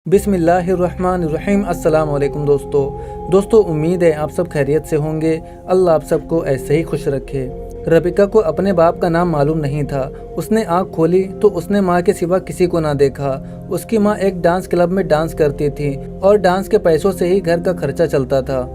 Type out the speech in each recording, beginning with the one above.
बिस्मिल्लाहिर्रहमानिर्रहीम। अस्सलाम वालेकुम दोस्तों, उम्मीद है आप सब खैरियत से होंगे। अल्लाह आप सबको ऐसे ही खुश रखे। रबिका को अपने बाप का नाम मालूम नहीं था। उसने आँख खोली तो उसने माँ के सिवा किसी को ना देखा। उसकी माँ एक डांस क्लब में डांस करती थी और डांस के पैसों से ही घर का खर्चा चलता था।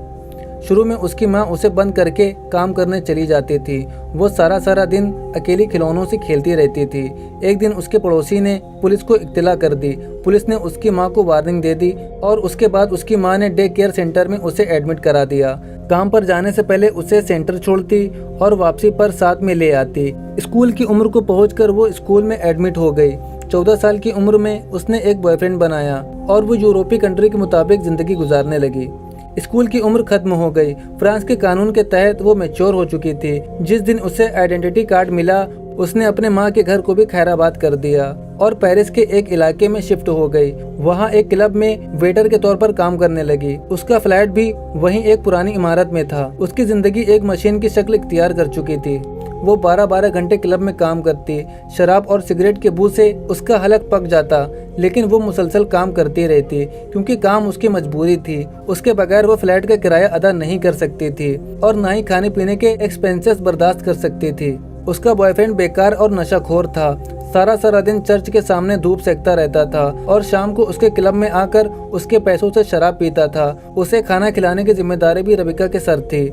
शुरू में उसकी माँ उसे बंद करके काम करने चली जाती थी। वो सारा दिन अकेली खिलौनों से खेलती रहती थी। एक दिन उसके पड़ोसी ने पुलिस को इत्तला कर दी। पुलिस ने उसकी माँ को वार्निंग दे दी और उसके बाद उसकी माँ ने डे केयर सेंटर में उसे एडमिट करा दिया। काम पर जाने से पहले उसे सेंटर छोड़ती और वापसी पर साथ में ले आती। स्कूल की उम्र को पहुंचकर वो स्कूल में एडमिट हो गई। 14 साल की उम्र में उसने एक बॉयफ्रेंड बनाया और वो यूरोपीय कंट्री के मुताबिक जिंदगी गुजारने लगी। स्कूल की उम्र खत्म हो गई। फ्रांस के कानून के तहत वो मैच्योर हो चुकी थी। जिस दिन उसे आइडेंटिटी कार्ड मिला उसने अपने माँ के घर को भी खैराबाद कर दिया और पेरिस के एक इलाके में शिफ्ट हो गई। वहाँ एक क्लब में वेटर के तौर पर काम करने लगी। उसका फ्लैट भी वहीं एक पुरानी इमारत में था। उसकी जिंदगी एक मशीन की शक्ल इख्तियार कर चुकी थी। वो 12-12 घंटे क्लब में काम करती। शराब और सिगरेट के बू से उसका हलक पक जाता, लेकिन वो मुसलसल काम करती रहती क्योंकि काम उसकी मजबूरी थी। उसके बगैर वो फ्लैट का किराया अदा नहीं कर सकती थी और ना ही खाने पीने के एक्सपेंसेस बर्दाश्त कर सकती थी। उसका बॉयफ्रेंड बेकार और नशाखोर था। सारा दिन चर्च के सामने धूप सेकता रहता था और शाम को उसके क्लब में आकर उसके पैसों से शराब पीता था। उसे खाना खिलाने की जिम्मेदारी भी रबिका के सर थी।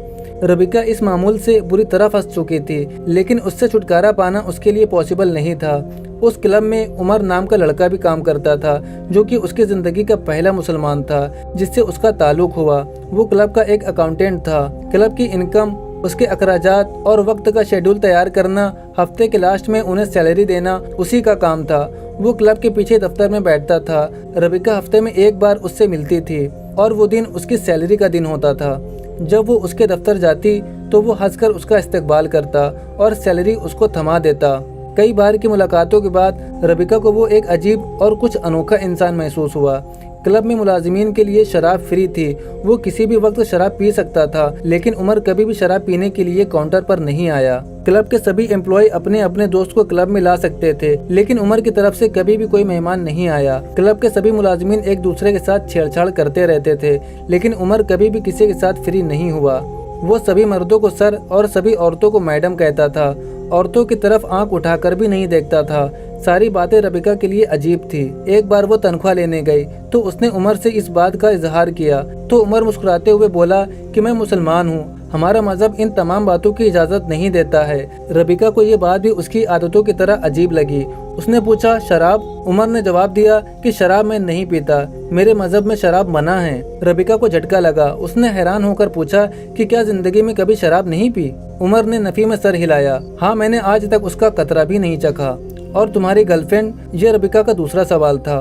रबिका इस मामूल से बुरी तरह फंस चुकी थी, लेकिन उससे छुटकारा पाना उसके लिए पॉसिबल नहीं था। उस क्लब में उमर नाम का लड़का भी काम करता था, जो कि उसकी जिंदगी का पहला मुसलमान था जिससे उसका ताल्लुक हुआ। वो क्लब का एक अकाउंटेंट था। क्लब की इनकम, उसके अखराजात और वक्त का शेड्यूल तैयार करना, हफ्ते के लास्ट में उन्हें सैलरी देना उसी का काम था। वो क्लब के पीछे दफ्तर में बैठता था। रबिका हफ्ते में एक बार उससे मिलती थी और वो दिन उसकी सैलरी का दिन होता था। जब वो उसके दफ्तर जाती तो वो हंसकर उसका इस्तकबाल करता और सैलरी उसको थमा देता। कई बार की मुलाकातों के बाद रबिका को वो एक अजीब और कुछ अनोखा इंसान महसूस हुआ। क्लब में मुलाजिमीन के लिए शराब फ्री थी। वो किसी भी वक्त शराब पी सकता था, लेकिन उमर कभी भी शराब पीने के लिए काउंटर पर नहीं आया। क्लब के सभी एम्प्लॉय अपने अपने दोस्त को क्लब में ला सकते थे, लेकिन उमर की तरफ से कभी भी कोई मेहमान नहीं आया। क्लब के सभी मुलाजिमीन एक दूसरे के साथ छेड़छाड़ करते रहते थे, लेकिन उमर कभी भी किसी के साथ फ्री नहीं हुआ। वो सभी मर्दों को सर और सभी औरतों को मैडम कहता था। औरतों की तरफ आंख उठाकर भी नहीं देखता था। सारी बातें रबिका के लिए अजीब थी। एक बार वो तनख्वाह लेने गई तो उसने उमर से इस बात का इजहार किया तो उमर मुस्कुराते हुए बोला कि मैं मुसलमान हूँ, हमारा मजहब इन तमाम बातों की इजाज़त नहीं देता है। रबिका को ये बात भी उसकी आदतों की तरह अजीब लगी। उसने पूछा, शराब? उमर ने जवाब दिया कि शराब मैं नहीं पीता, मेरे मजहब में शराब मना है। रबिका को झटका लगा। उसने हैरान होकर पूछा कि क्या जिंदगी में कभी शराब नहीं पी? उमर ने नफी में सर हिलाया। हाँ, मैंने आज तक उसका कतरा भी नहीं चखा। और तुम्हारी गर्लफ्रेंड? ये रबिका का दूसरा सवाल था।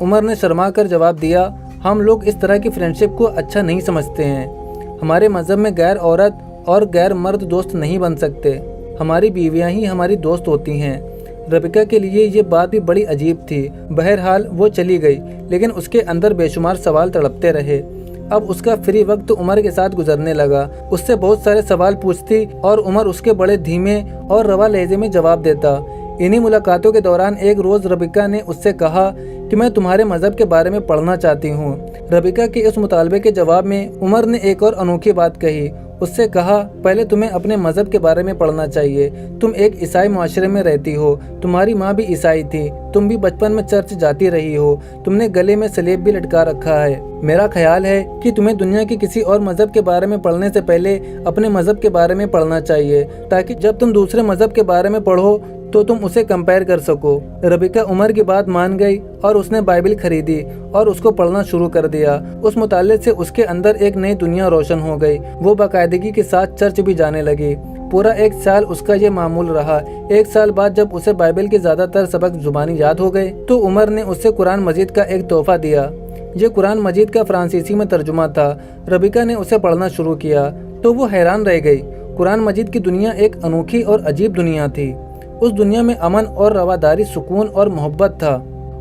उमर ने शर्मा कर जवाब दिया, हम लोग इस तरह की फ्रेंडशिप को अच्छा नहीं समझते हैं। हमारे मजहब में गैर औरत और गैर मर्द दोस्त नहीं बन सकते। हमारी बीवियां ही हमारी दोस्त होती हैं। रबिका के लिए ये बात भी बड़ी अजीब थी। बहरहाल वो चली गई, लेकिन उसके अंदर बेशुमार सवाल तड़पते रहे। अब उसका फ्री वक्त उमर के साथ गुजरने लगा। उससे बहुत सारे सवाल पूछती और उमर उसके बड़े धीमे और रवा लहजे में जवाब देता। इन्हीं मुलाकातों के दौरान एक रोज रबिका ने उससे कहा कि मैं तुम्हारे मजहब के बारे में पढ़ना चाहती हूँ। रबिका के इस मुतालबे के जवाब में उमर ने एक और अनोखी बात कही। उससे कहा, पहले तुम्हें अपने मजहब के बारे में पढ़ना चाहिए। तुम एक ईसाई मुआशरे में रहती हो, तुम्हारी माँ भी ईसाई थी, तुम भी बचपन में चर्च जाती रही हो, तुमने गले में सलेब भी लटका रखा है। मेरा ख्याल है कि तुम्हें दुनिया के किसी और मजहब के बारे में पढ़ने से पहले अपने मजहब के बारे में पढ़ना चाहिए, ताकि जब तुम दूसरे मजहब के बारे में पढ़ो तो तुम उसे कंपेयर कर सको। रबिका उमर की बात मान गई और उसने बाइबल खरीदी और उसको पढ़ना शुरू कर दिया। उस मुताले से उसके अंदर एक नई दुनिया रोशन हो गई। वो बाकायदगी के साथ चर्च भी जाने लगी। पूरा 1 साल उसका ये मामूल रहा। 1 साल बाद जब उसे बाइबल के ज्यादातर सबक जुबानी याद हो गए तो उमर ने उसे कुरान मजीद का एक तोहफा दिया। ये कुरान मजीद का फ्रांसीसी में तर्जुमा था। रबिका ने उसे पढ़ना शुरू किया तो वो हैरान रह गई। कुरान मजीद की दुनिया एक अनोखी और अजीब दुनिया थी। उस दुनिया में अमन और रवादारी, सुकून और मोहब्बत था।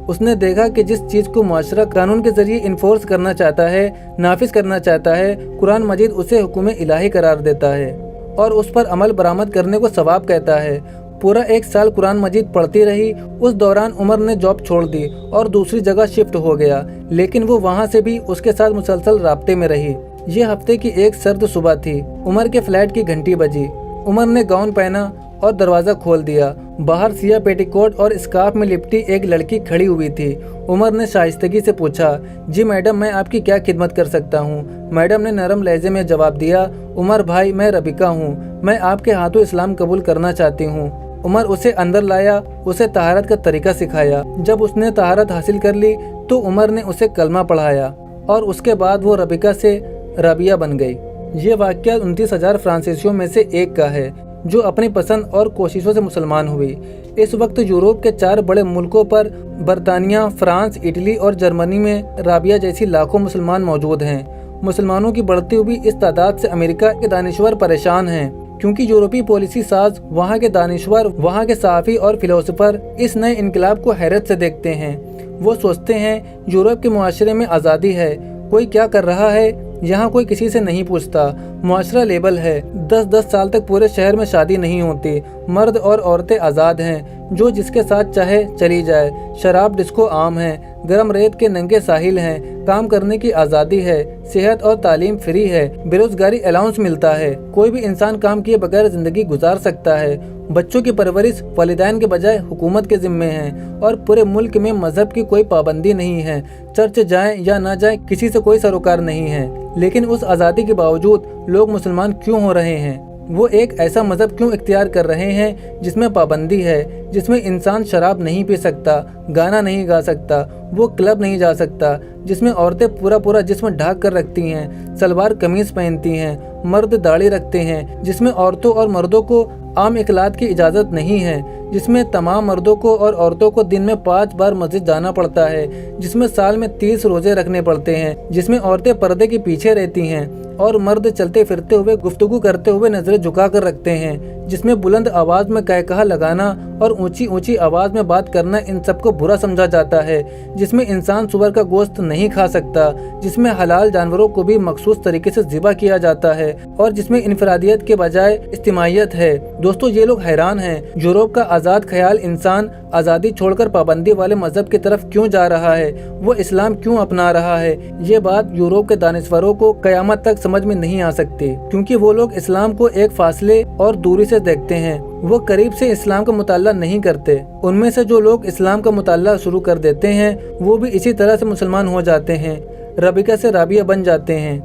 उसने देखा कि जिस चीज़ को मुआशरा कानून के जरिए इन्फोर्स करना चाहता है, नाफिज करना चाहता है, कुरान मजीद उसे हुक्म इलाही करार देता है और उस पर अमल बरामद करने को सवाब कहता है। पूरा 1 साल कुरान मजीद पढ़ती रही। उस दौरान उमर ने जॉब छोड़ दी और दूसरी जगह शिफ्ट हो गया, लेकिन वो वहाँ से भी उसके साथ मुसलसल राब्ते में रही। ये हफ्ते की एक सर्द सुबह थी। उमर के फ्लैट की घंटी बजी। उमर ने गाउन पहना और दरवाज़ा खोल दिया। बाहर सिया पेटीकोट और स्कार्फ में लिपटी एक लड़की खड़ी हुई थी। उमर ने शाइस्तगी से पूछा, जी मैडम, मैं आपकी क्या खिदमत कर सकता हूँ? मैडम ने नरम लहजे में जवाब दिया, उमर भाई, मैं रबिका हूँ। मैं आपके हाथों इस्लाम कबूल करना चाहती हूँ। उमर उसे अंदर लाया, उसे तहारत का तरीका सिखाया। जब उसने तहारत हासिल कर ली तो उमर ने उसे कलमा पढ़ाया और उसके बाद वो रबिका से राबिया बन गई। ये वाक़या 29,000 फ्रांसीसियों में से एक का है जो अपनी पसंद और कोशिशों से मुसलमान हुई। इस वक्त यूरोप के 4 बड़े मुल्कों पर बरतानिया, फ्रांस, इटली और जर्मनी में राबिया जैसी लाखों मुसलमान मौजूद हैं। मुसलमानों की बढ़ती हुई इस तादाद से अमेरिका के दानिश्वर परेशान हैं, क्योंकि यूरोपीय पॉलिसी साज, वहाँ के दानिश्वर, वहाँ के सहाफ़ी और फिलोसोफर इस नए इनकलाब को हैरत से देखते हैं। वो सोचते हैं यूरोप के मुआशरे में आज़ादी है, कोई क्या कर रहा है यहाँ कोई किसी से नहीं पूछता। मुआशरा लेबल है, 10-10 साल तक पूरे शहर में शादी नहीं होती। मर्द और औरतें आज़ाद हैं, जो जिसके साथ चाहे चली जाए। शराब डिस्को आम है, गरम रेत के नंगे साहिल हैं, काम करने की आज़ादी है, सेहत और तालीम फ्री है, बेरोजगारी अलाउंस मिलता है, कोई भी इंसान काम किए बगैर ज़िंदगी गुजार सकता है। बच्चों की परवरिश वालिदैन के बजाय हुकूमत के जिम्मे है और पूरे मुल्क में मजहब की कोई पाबंदी नहीं है। चर्च जाएं या ना जाएं, किसी से कोई सरोकार नहीं है। लेकिन उस आज़ादी के बावजूद लोग मुसलमान क्यों हो रहे हैं? वो एक ऐसा मजहब क्यों इख्तियार कर रहे हैं जिसमें पाबंदी है, जिसमें इंसान शराब नहीं पी सकता, गाना नहीं गा सकता, वो क्लब नहीं जा सकता, जिसमें औरतें पूरा जिस्म ढाक कर रखती हैं, सलवार कमीज पहनती हैं, मर्द दाढ़ी रखते हैं, जिसमें औरतों और मर्दों को आम इखलात की इजाज़त नहीं है, जिसमें तमाम मर्दों को और औरतों को दिन में 5 बार मस्जिद जाना पड़ता है, जिसमें साल में 30 रोजे रखने पड़ते हैं, जिसमें औरतें पर्दे के पीछे रहती हैं और मर्द चलते फिरते हुए गुफ्तगू करते हुए नजरें झुका कर रखते हैं, जिसमें बुलंद आवाज में कहकहा लगाना और ऊंची ऊंची आवाज में बात करना इन सबको बुरा समझा जाता है, जिसमें इंसान सुअर का गोश्त नहीं खा सकता, जिसमें हलाल जानवरों को भी मखसूस तरीके से ज़िबा किया जाता है और जिसमें इनफरादियत के बजाय इज्तिमाइयत है। दोस्तों, ये लोग हैरान हैं, यूरोप का आज़ाद ख्याल इंसान आज़ादी छोड़कर पाबंदी वाले मजहब की तरफ क्यों जा रहा है, वो इस्लाम क्यों अपना रहा है। ये बात यूरोप के दानिश्वरों को कयामत तक समझ में नहीं आ सकती, क्योंकि वो लोग इस्लाम को एक फासले और दूरी से देखते हैं। वो करीब से इस्लाम का मुताला नहीं करते। उनमें से जो लोग इस्लाम का मुताला शुरू कर देते हैं वो भी इसी तरह से मुसलमान हो जाते हैं, रबिका से राबिया बन जाते हैं।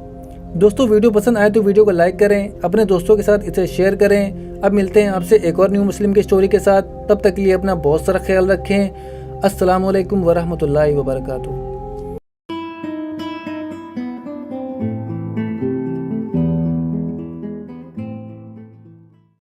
दोस्तों, वीडियो पसंद आए तो वीडियो को लाइक करें, अपने दोस्तों के साथ इसे शेयर करें। अब मिलते हैं आपसे एक और न्यू मुस्लिम की स्टोरी के साथ। तब तक के लिए अपना बहुत सारा ख्याल रखें। अस्सलामु अलैकुम वरहमतुल्लाहि वबरकातुहू।